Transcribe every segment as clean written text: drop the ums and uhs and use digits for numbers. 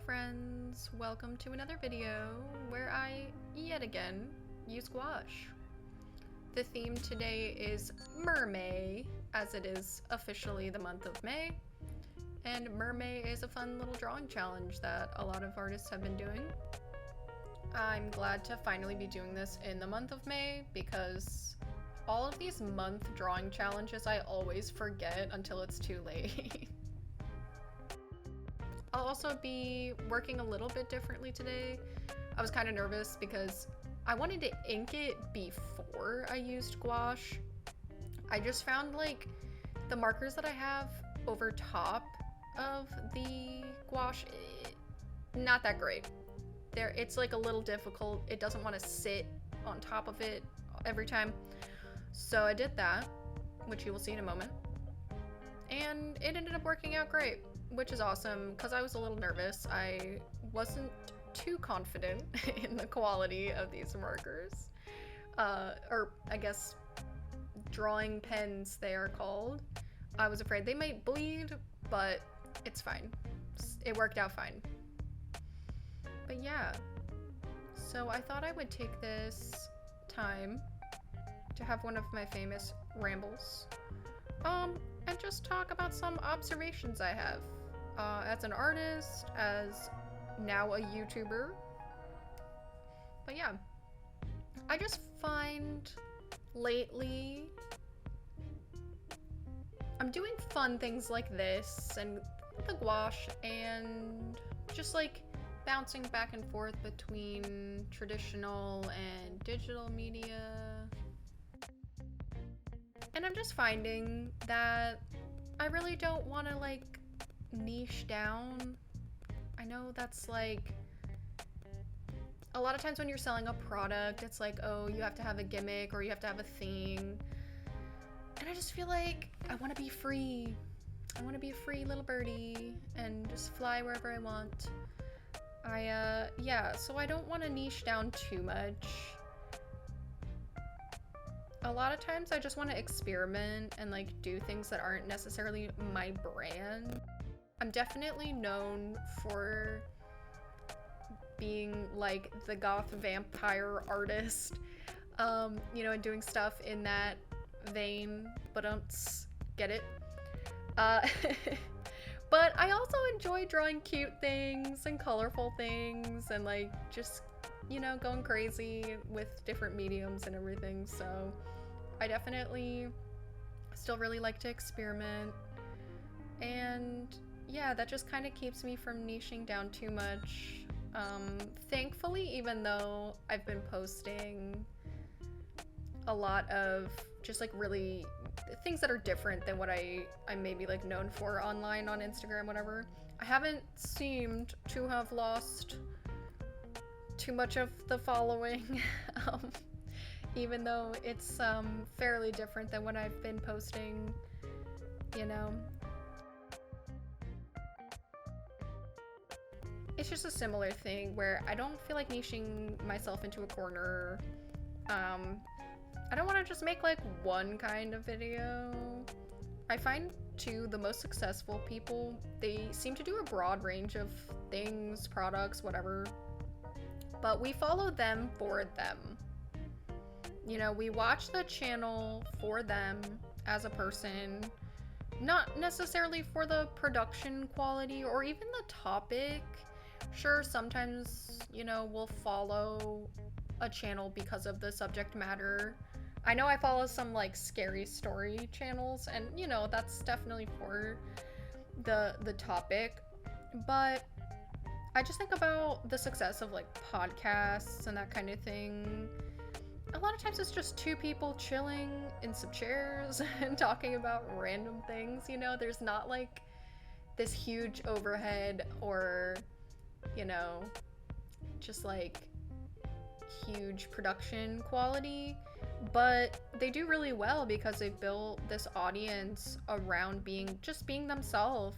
friends, welcome to another video where I, yet again, use gouache. The theme today is Mermay, as it is officially the month of May, and Mermay is a fun little drawing challenge that a lot of artists have been doing. I'm glad to finally be doing this in the month of May because all of these month drawing challenges I always forget until it's too late. I'll also be working a little bit differently today. I was kind of nervous because I wanted to ink it before I used gouache. I just found like the markers that I have over top of the gouache, not that great. It's like a little difficult. It doesn't want to sit on top of it every time. So I did that, which you will see in a moment. And it ended up working out great, which is awesome because I was a little nervous. I wasn't too confident in the quality of these markers. Or I guess drawing pens they are called. I was afraid they might bleed, but it's fine. It worked out fine. But yeah, so I thought I would take this time to have one of my famous rambles. And just talk about some observations I have as an artist, as now a YouTuber. But yeah, I just find lately I'm doing fun things like this and the gouache and just like bouncing back and forth between traditional and digital media. And I'm just finding that I really don't want to like niche down. I know that's like a lot of times when you're selling a product, it's like, oh, you have to have a gimmick or you have to have a thing. And I just feel like I want to be free. I want to be a free little birdie and just fly wherever I want. Yeah, so I don't want to niche down too much. A lot of times I just want to experiment and like do things that aren't necessarily my brand. I'm definitely known for being like the goth vampire artist, you know, and doing stuff in that vein, but don't get it. But I also enjoy drawing cute things and colorful things and like just, you know, going crazy with different mediums and everything. So I definitely still really like to experiment. And yeah, that just kind of keeps me from niching down too much. Thankfully, even though I've been posting a lot of just like really things that are different than what I'm maybe like known for online on Instagram, whatever, I haven't seemed to have lost too much of the following. Even though it's fairly different than what I've been posting, you know. It's just a similar thing where I don't feel like niching myself into a corner. I don't want to just make like one kind of video. I find too the most successful people, they seem to do a broad range of things, products, whatever, but we follow them for them. You know, we watch the channel for them as a person, not necessarily for the production quality or even the topic. Sure, sometimes, you know, we'll follow a channel because of the subject matter. I know I follow some like scary story channels and, you know, that's definitely for the topic, but I just think about the success of like podcasts and that kind of thing. A lot of times it's just two people chilling in some chairs and talking about random things, you know. There's not like this huge overhead or, you know, just like huge production quality, but they do really well because they've built this audience around being themselves,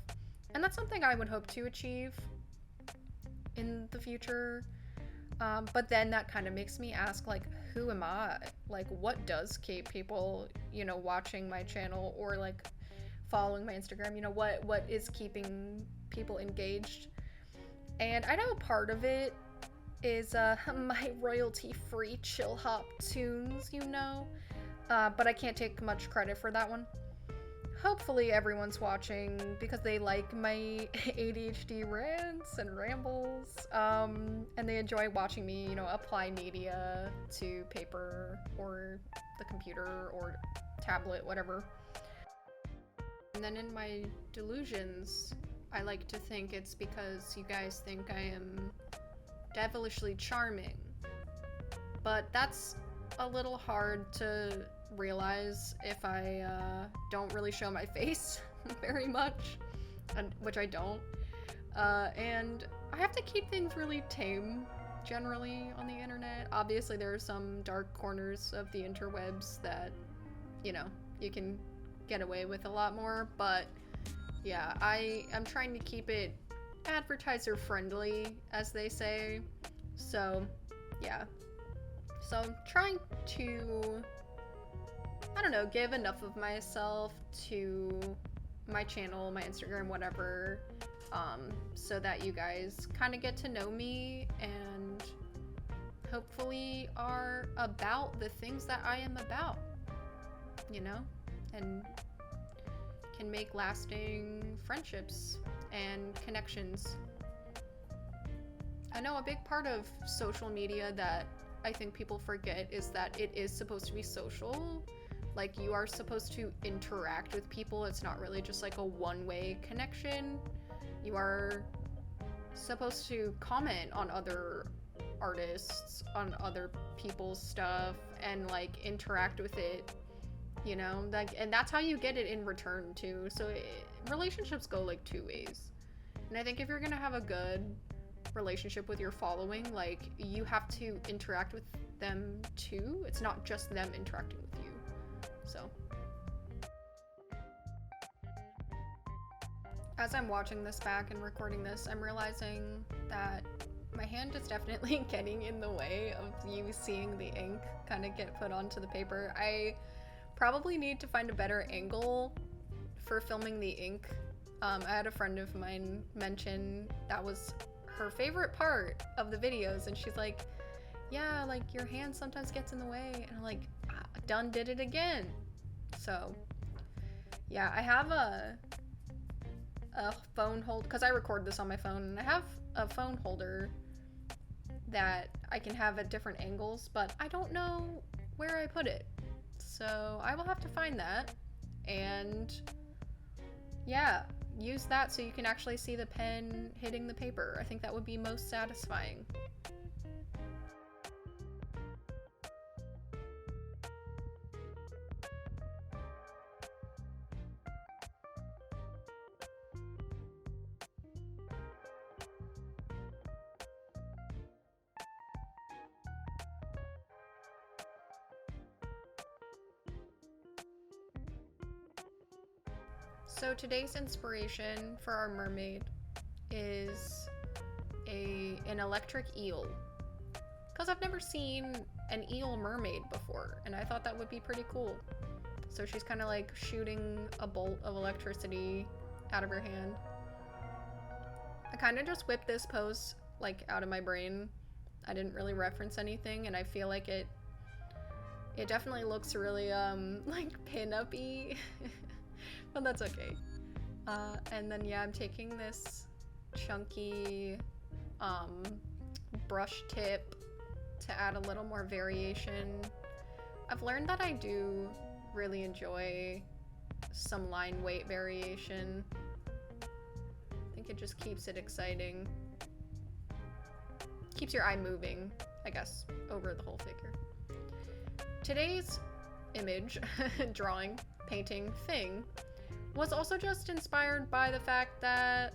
and that's something I would hope to achieve in the future. But then that kind of makes me ask, like, who am I? Like, what does keep people, you know, watching my channel or like following my Instagram? You know, what is keeping people engaged? And I know part of it is my royalty-free chill hop tunes, you know? But I can't take much credit for that one. Hopefully everyone's watching because they like my ADHD rants and rambles, and they enjoy watching me, you know, apply media to paper or the computer or tablet, whatever. And then in my delusions, I like to think it's because you guys think I am devilishly charming. But that's a little hard to realize if I don't really show my face very much, which I don't. And I have to keep things really tame generally on the internet. Obviously there are some dark corners of the interwebs that, you know, you can get away with a lot more, but yeah, I'm trying to keep it advertiser friendly, as they say. So yeah, so I'm trying to, I don't know, give enough of myself to my channel, my Instagram, whatever, so that you guys kind of get to know me and hopefully are about the things that I am about, you know, and can make lasting friendships and connections. I know a big part of social media that I think people forget is that it is supposed to be social. Like, you are supposed to interact with people. It's not really just like a one-way connection. You are supposed to comment on other artists, on other people's stuff, and like interact with it, you know, like, and that's how you get it in return too. So relationships go like two ways, and I think if you're gonna have a good relationship with your following, like, you have to interact with them too. It's not just them interacting with you. So as I'm watching this back and recording this, I'm realizing that my hand is definitely getting in the way of you seeing the ink kind of get put onto the paper. I probably need to find a better angle for filming the ink. I had a friend of mine mention that was her favorite part of the videos, and she's like, yeah, like, your hand sometimes gets in the way, and I'm like, done did it again. So yeah, I have a phone hold, because I record this on my phone, and I have a phone holder that I can have at different angles, but I don't know where I put it. So I will have to find that and yeah, use that so you can actually see the pen hitting the paper. I think that would be most satisfying. So today's inspiration for our mermaid is an electric eel, because I've never seen an eel mermaid before, and I thought that would be pretty cool. So she's kind of like shooting a bolt of electricity out of her hand. I kind of just whipped this pose like out of my brain. I didn't really reference anything, and I feel like it definitely looks really like pin-up-y. But that's okay. And then yeah, I'm taking this chunky brush tip to add a little more variation. I've learned that I do really enjoy some line weight variation. I think it just keeps it exciting. Keeps your eye moving, I guess, over the whole figure. Today's image, drawing, painting thing was also just inspired by the fact that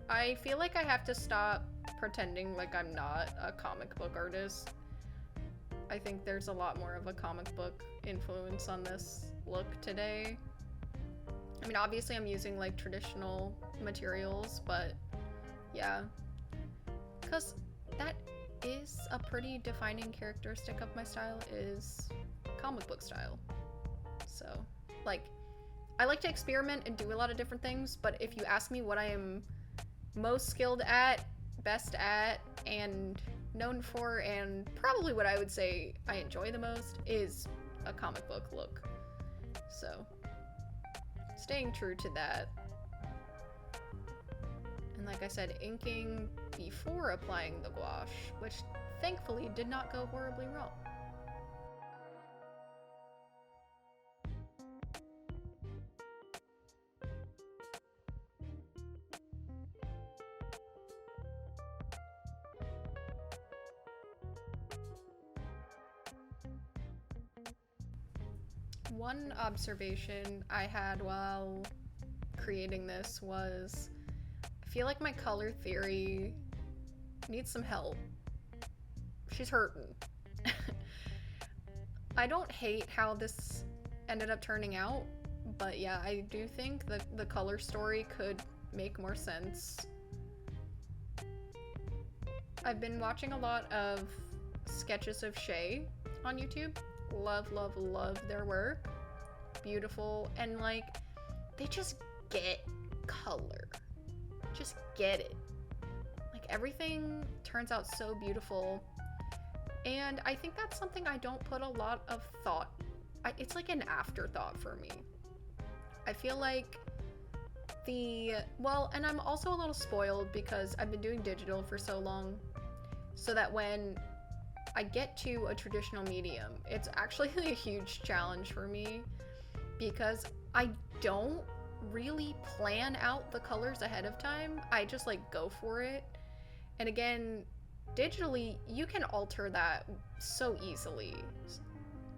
I feel like I have to stop pretending like I'm not a comic book artist. I think there's a lot more of a comic book influence on this look today. I mean, obviously I'm using like traditional materials, but yeah, because that is a pretty defining characteristic of my style, is comic book style. So like, I like to experiment and do a lot of different things, but if you ask me what I am most skilled at, best at and known for, and probably what I would say I enjoy the most, is a comic book look. So, staying true to that. And like I said, inking before applying the gouache, which thankfully did not go horribly wrong. One observation I had while creating this was, I feel like my color theory needs some help. She's hurting. I don't hate how this ended up turning out, but yeah, I do think that the color story could make more sense. I've been watching a lot of sketches of Shay on YouTube. Love, love, love their work. Beautiful, and like, they just get color. Just get it. Like, everything turns out so beautiful. And I think that's something I don't put a lot of thought. It's like an afterthought for me. I feel like and I'm also a little spoiled because I've been doing digital for so long, so that when I get to a traditional medium, it's actually a huge challenge for me because I don't really plan out the colors ahead of time. I just like go for it. And again, digitally, you can alter that so easily,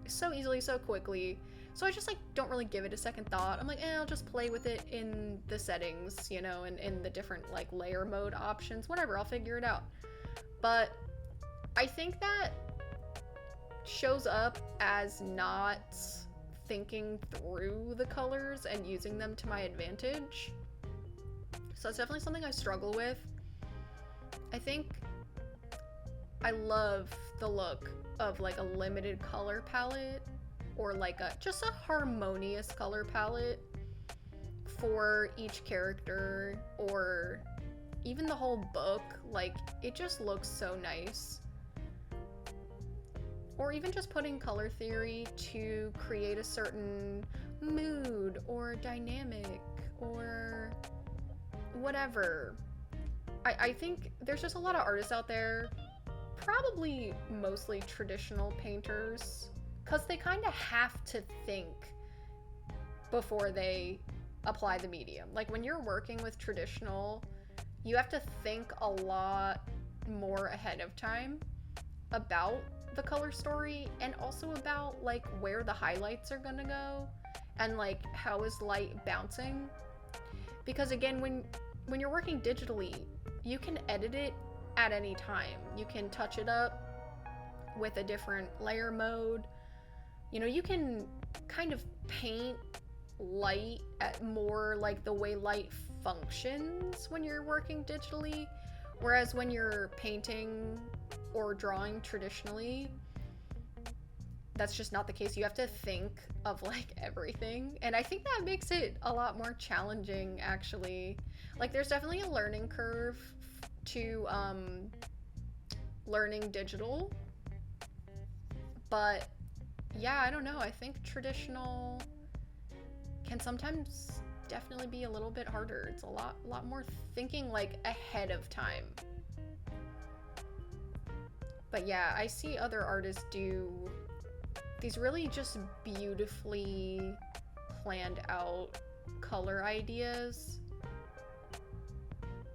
so quickly. So I just like don't really give it a second thought. I'm like, I'll just play with it in the settings, you know, and in the different like layer mode options, whatever, I'll figure it out. But I think that shows up as not thinking through the colors and using them to my advantage. So it's definitely something I struggle with. I think I love the look of like a limited color palette, or like just a harmonious color palette for each character, or even the whole book. Like, it just looks so nice. Or even just putting color theory to create a certain mood or dynamic or whatever. I think there's just a lot of artists out there, probably mostly traditional painters, because they kind of have to think before they apply the medium. Like, when you're working with traditional, you have to think a lot more ahead of time about the color story, and also about like where the highlights are gonna go, and like how is light bouncing. Because again, when you're working digitally, you can edit it at any time. You can touch it up with a different layer mode. You know, you can kind of paint light at more like the way light functions when you're working digitally, whereas when you're painting or drawing traditionally, that's just not the case. You have to think of like everything, and I think that makes it a lot more challenging, actually. Like, there's definitely a learning curve to learning digital, but yeah, I don't know, I think traditional can sometimes definitely be a little bit harder. It's a lot more thinking like ahead of time. But yeah, I see other artists do these really just beautifully planned out color ideas,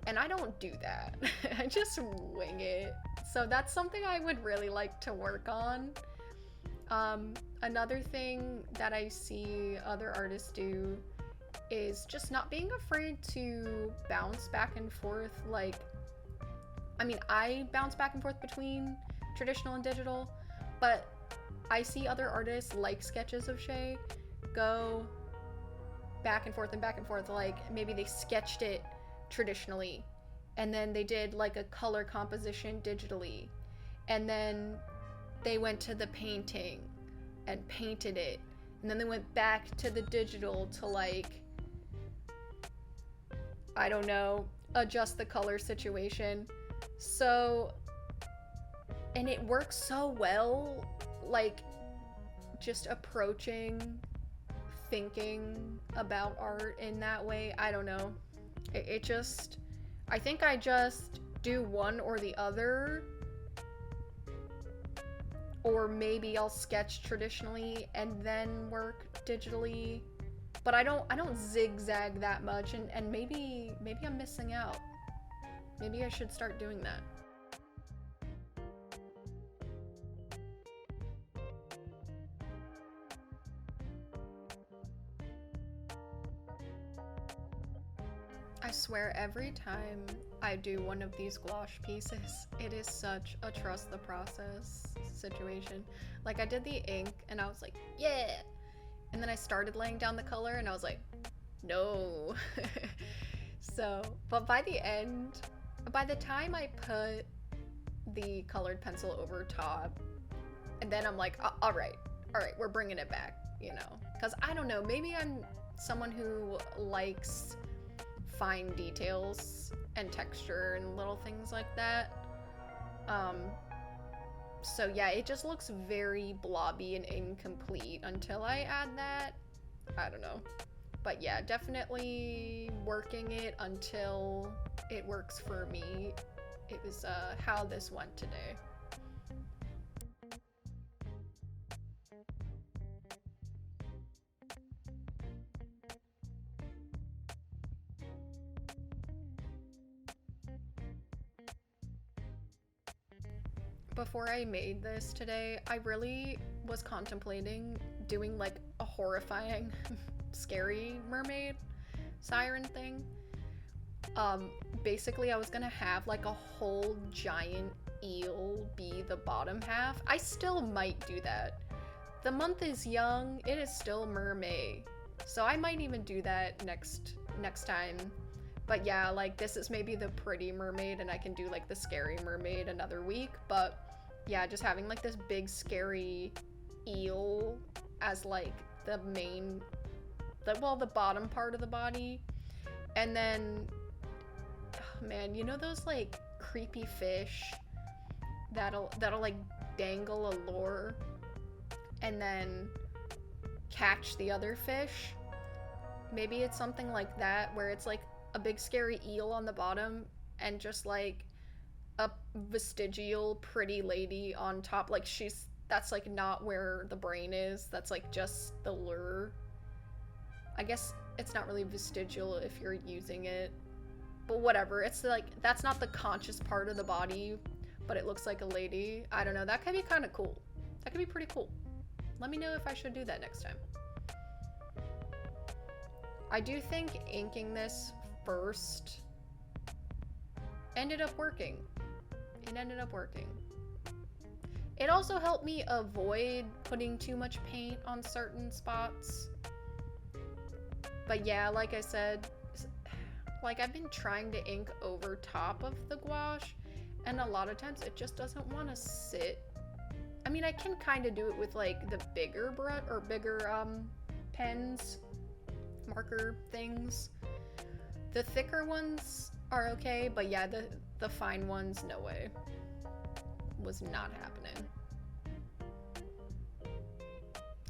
and I don't do that. I just wing it. So that's something I would really like to work on. Another thing that I see other artists do is just not being afraid to bounce back and forth. Like, I mean, I bounce back and forth between traditional and digital, but I see other artists like sketches of Shay go back and forth and back and forth. Like, maybe they sketched it traditionally, and then they did like a color composition digitally, and then they went to the painting and painted it, and then they went back to the digital to like, I don't know, adjust the color situation. So, and it works so well, like, just approaching, thinking about art in that way. I don't know. It just, I think I just do one or the other, or maybe I'll sketch traditionally and then work digitally. But I don't zigzag that much, and maybe I'm missing out. Maybe I should start doing that. I swear every time I do one of these gouache pieces, it is such a trust the process situation. Like I did the ink and I was like, yeah. And then I started laying down the color and I was like, no. So, but by the end, by the time I put the colored pencil over top, and then I'm like, all right, we're bringing it back, you know? Because I don't know, maybe I'm someone who likes fine details and texture and little things like that. Um, so yeah, it just looks very blobby and incomplete until I add that. I don't know. But yeah, definitely working it until it works for me. It was how this went today. Before I made this today, I really was contemplating doing like a horrifying, scary mermaid siren thing. Basically I was gonna have like a whole giant eel be the bottom half. I still might do that. The month is young, it is still Mermay. So I might even do that next time. But yeah, like this is maybe the pretty mermaid and I can do like the scary mermaid another week, but yeah, just having like this big scary eel as like the main, the bottom part of the body. And then, oh man, you know those like creepy fish that'll like dangle a lure and then catch the other fish? Maybe it's something like that where it's like a big scary eel on the bottom and just like a vestigial pretty lady on top. Like that's like not where the brain is, that's like just the lure. I guess it's not really vestigial if you're using it, but whatever. It's like that's not the conscious part of the body, but it looks like a lady. I don't know, that could be kind of cool. That could be pretty cool. Let me know if I should do that next time. I do think inking this first ended up working. It ended up working. It also helped me avoid putting too much paint on certain spots. But yeah, like I said, like I've been trying to ink over top of the gouache, and a lot of times it just doesn't want to sit. I mean, I can kind of do it with like the bigger brush or bigger pens, marker things. The thicker ones are okay, but yeah, the fine ones, no way. Was not happening.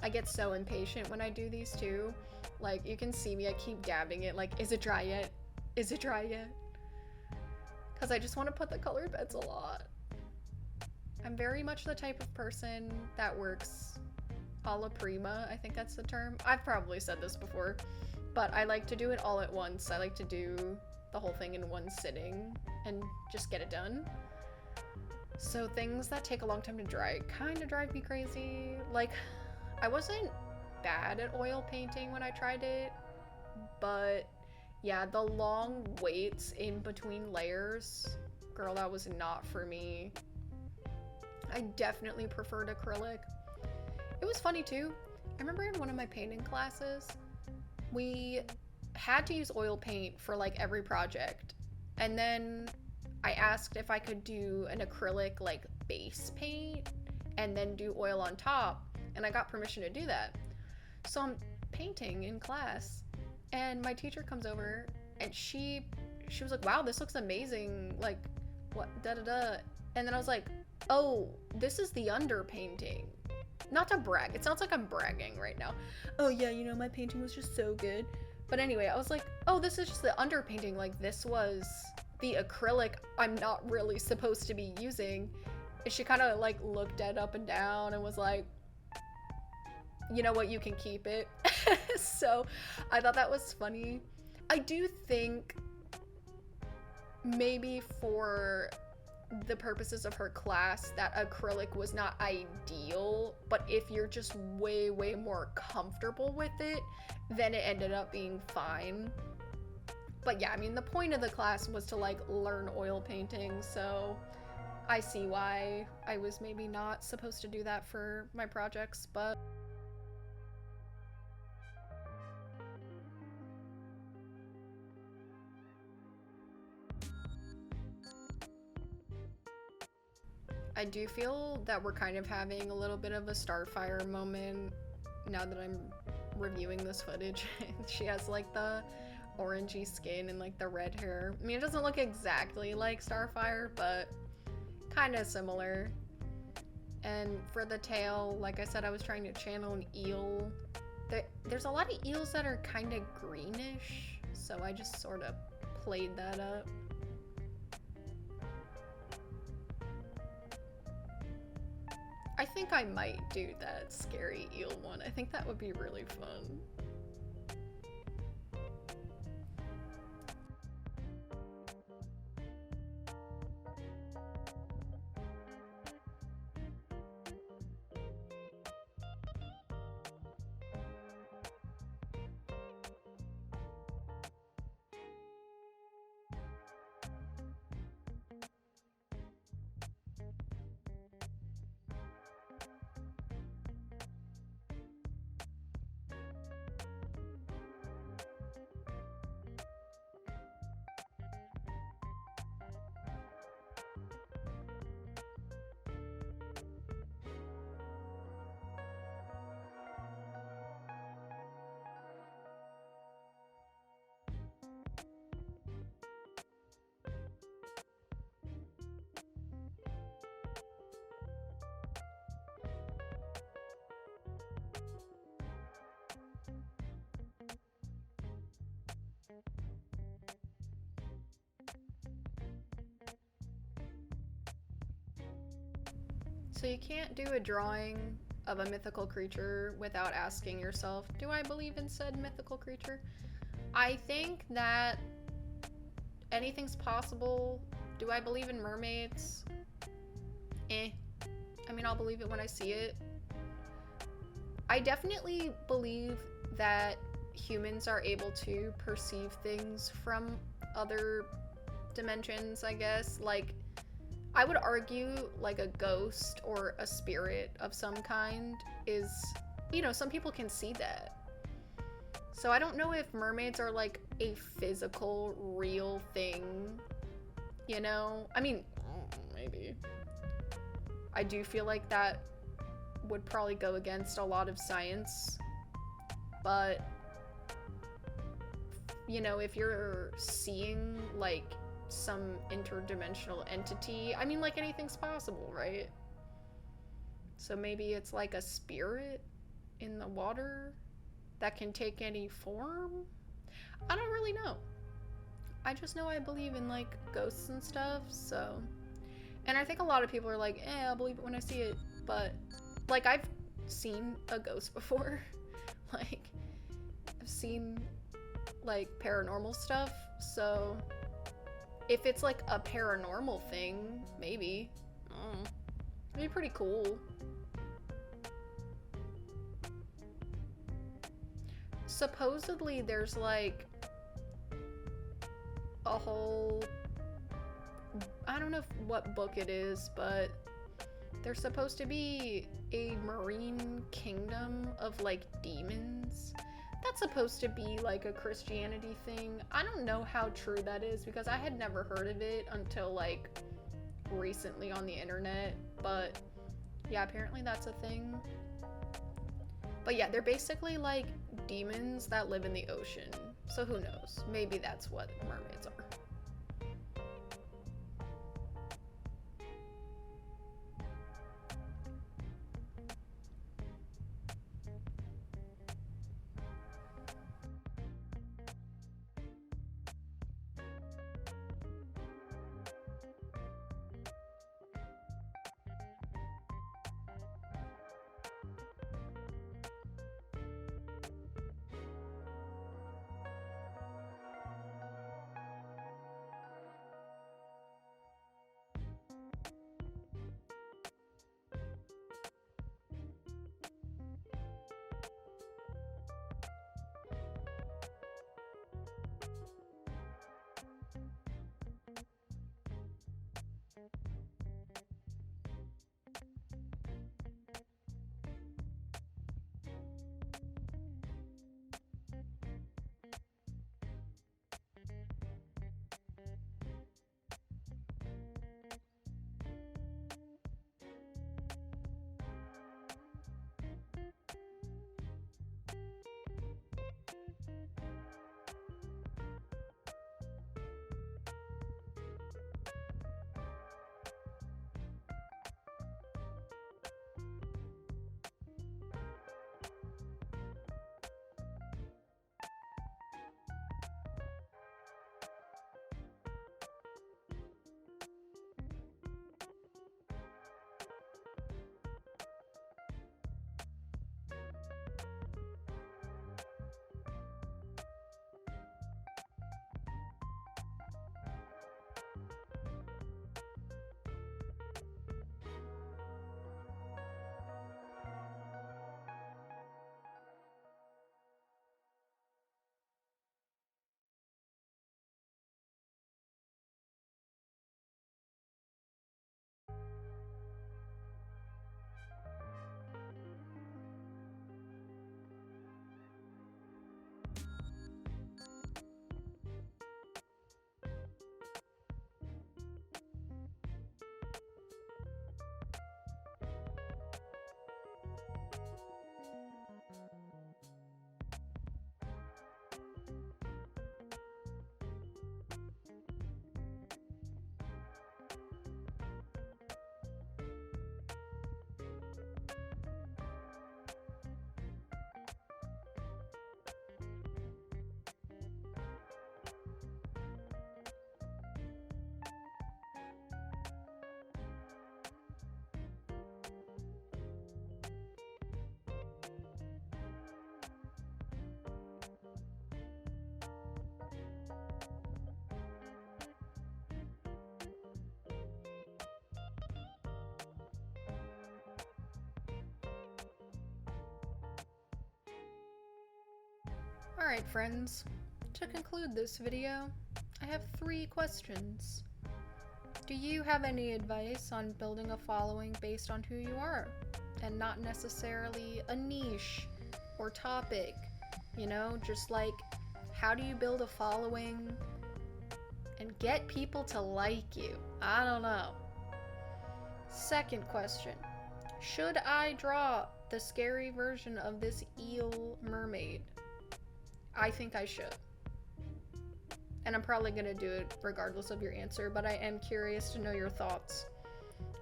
I get so impatient when I do these too. Like, you can see me, I keep dabbing it, like, is it dry yet? Is it dry yet? Because I just want to put the colored beds a lot. I'm very much the type of person that works a la prima, I think that's the term. I've probably said this before, but I like to do it all at once. I like to do the whole thing in one sitting and just get it done. So things that take a long time to dry kind of drive me crazy. Like, I wasn't bad at oil painting when I tried it, but yeah, the long waits in between layers, girl, that was not for me. I definitely preferred acrylic. It was funny too. I remember in one of my painting classes, we had to use oil paint for like every project. And then I asked if I could do an acrylic like base paint and then do oil on top, and I got permission to do that. So I'm painting in class and my teacher comes over and she was like, wow, this looks amazing. Like, what, da da da. And then I was like, oh, this is the underpainting. Not to brag, it sounds like I'm bragging right now. Oh yeah, you know, my painting was just so good. But anyway, I was like, oh, this is just the underpainting. Like, this was the acrylic I'm not really supposed to be using. And she kind of like looked at it up and down and was like, you know what, you can keep it. So I thought that was funny. I do think maybe for the purposes of her class, that acrylic was not ideal, but if you're just way more comfortable with it, then it ended up being fine. But yeah, I mean, the point of the class was to like learn oil painting, so I see why I was maybe not supposed to do that for my projects, but I do feel that we're kind of having a little bit of a Starfire moment now that I'm reviewing this footage. She has like the orangey skin and like the red hair. I mean, it doesn't look exactly like Starfire, but kind of similar. And for the tail, like I said, I was trying to channel an eel. There's a lot of eels that are kind of greenish, so I just sort of played that up. I think I might do that scary eel one. I think that would be really fun. So you can't do a drawing of a mythical creature without asking yourself, do I believe in said mythical creature? I think that anything's possible. Do I believe in mermaids? I mean, I'll believe it when I see it. I definitely believe that humans are able to perceive things from other dimensions, I guess. Like, I would argue like a ghost or a spirit of some kind is, you know, some people can see that. So I don't know if mermaids are like a physical, real thing, you know? I mean, maybe. I do feel like that would probably go against a lot of science, but, you know, if you're seeing like some interdimensional entity, I mean, like, anything's possible, right? So maybe it's like a spirit in the water that can take any form? I don't really know. I just know I believe in like ghosts and stuff, so. And I think a lot of people are like, I'll believe it when I see it, but like, I've seen a ghost before. Like, I've seen like paranormal stuff, so if it's like a paranormal thing, maybe. It'd be pretty cool. Supposedly there's like a whole, I don't know what book it is, but there's supposed to be a marine kingdom of like demons. That's supposed to be like a Christianity thing. I don't know how true that is because I had never heard of it until like recently on the internet, but yeah, apparently that's a thing. But yeah, they're basically like demons that live in the ocean. So who knows? Maybe that's what mermaids are. Alright friends, to conclude this video, I have 3 questions. Do you have any advice on building a following based on who you are, and not necessarily a niche or topic? You know, just like, how do you build a following and get people to like you? I don't know. Second question, should I draw the scary version of this eel mermaid? I think I should. And I'm probably gonna do it regardless of your answer, but I am curious to know your thoughts.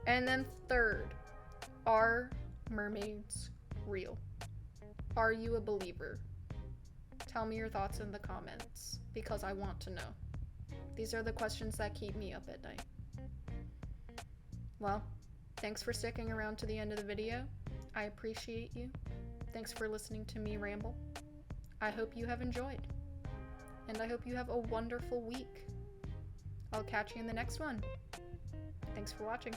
And then third, are mermaids real? Are you a believer? Tell me your thoughts in the comments, because I want to know. These are the questions that keep me up at night. Well, thanks for sticking around to the end of the video. I appreciate you. Thanks for listening to me ramble. I hope you have enjoyed. And I hope you have a wonderful week. I'll catch you in the next one. Thanks for watching.